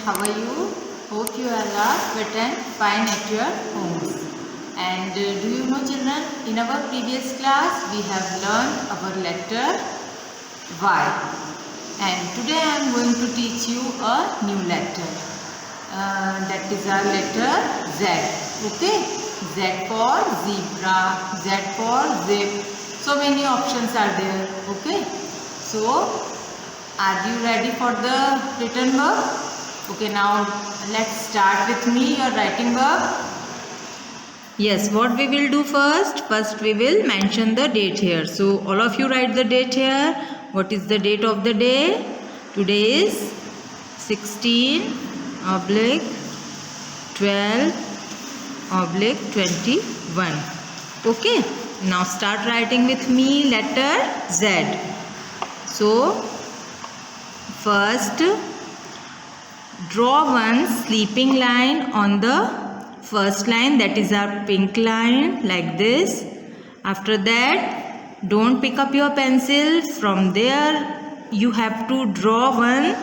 how are you? Hope you all are fit and fine at your homes. And do you know children, in our previous class we have learned our letter Y. And today I am going to teach you a new letter. That is our letter Z. Okay? Z for zebra, Z for zip. So many options are there. Okay? So, are you ready for the written work? Okay, now let's start with me your writing work. Yes, what we will do first? First we will mention the date here. So all of you write the date here. What is the date of the day? Today is 16/12/21. Okay, now start writing with me letter Z. So first, draw one sleeping line on the first line, that is our pink line, like this. After that, don't pick up your pencil. From there, you have to draw one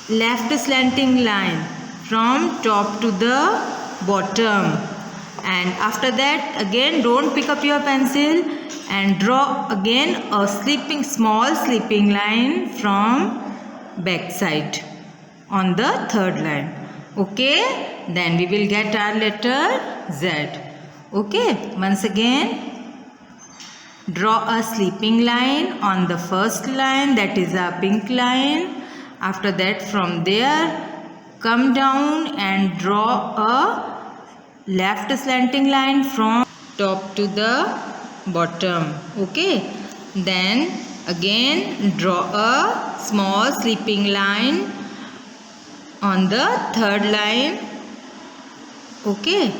left slanting line from top to the bottom. And after that, again, don't pick up your pencil and draw again a small sleeping line from back side on the third line. Okay, then we will get our letter Z. Okay, once again, draw a sleeping line on the first line, that is a pink line. After that, from there, come down and draw a left slanting line from top to the bottom. Okay, then again draw a small sleeping line on the third line. Okay,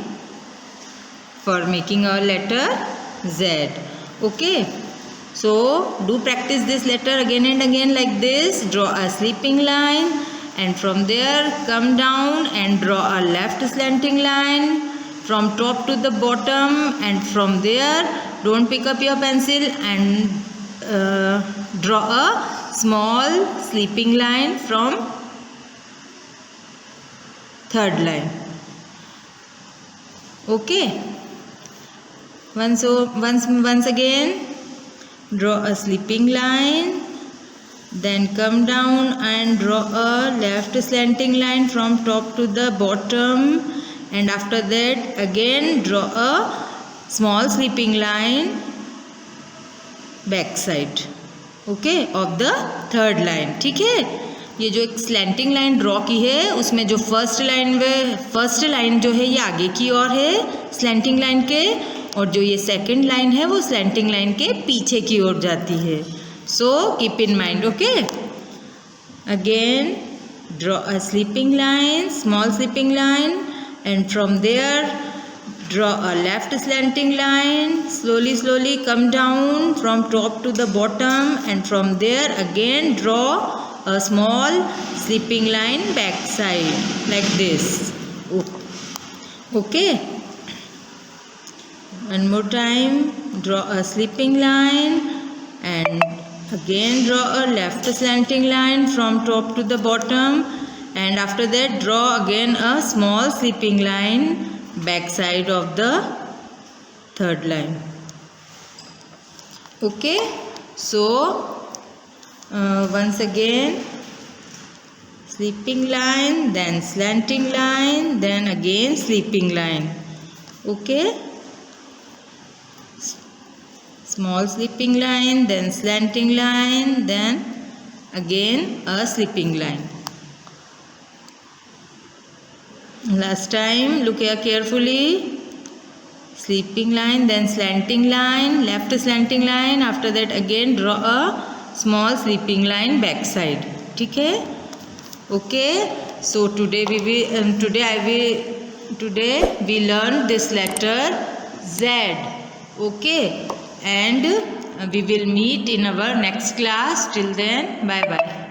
for making our letter Z. Okay, so do practice this letter again and again like this. Draw a sleeping line and from there come down and draw a left slanting line from top to the bottom, and from there don't pick up your pencil and draw a small sleeping line from third line. Okay, once again, draw a sleeping line, then come down and draw a left slanting line from top to the bottom, and after that again draw a small sleeping line back side, okay, of the third line. ठीक है, ये जो एक slanting line draw की है उसमें जो first line जो है ये आगे की ओर है स्लैंटिंग लाइन के, और जो ये सेकंड लाइन है वो स्लैंटिंग लाइन के पीछे की ओर जाती है. So keep in mind. Okay, again draw a sleeping line, small sleeping line, and from there draw a left slanting line, slowly come down from top to the bottom, and from there again draw a small sleeping line back side like this. Okay, one more time, draw a sleeping line and again draw a left slanting line from top to the bottom, and after that draw again a small sleeping line back side of the third line. Okay, so once again, sleeping line, then slanting line, then again sleeping line. Okay, small sleeping line, then slanting line, then again a sleeping line. Last time, look here carefully. Sleeping line, then slanting line, left slanting line. After that again draw a small sleeping line back side. ठीक है? Okay. So today we learned this letter Z. Okay, and we will meet in our next class. Till then, bye bye.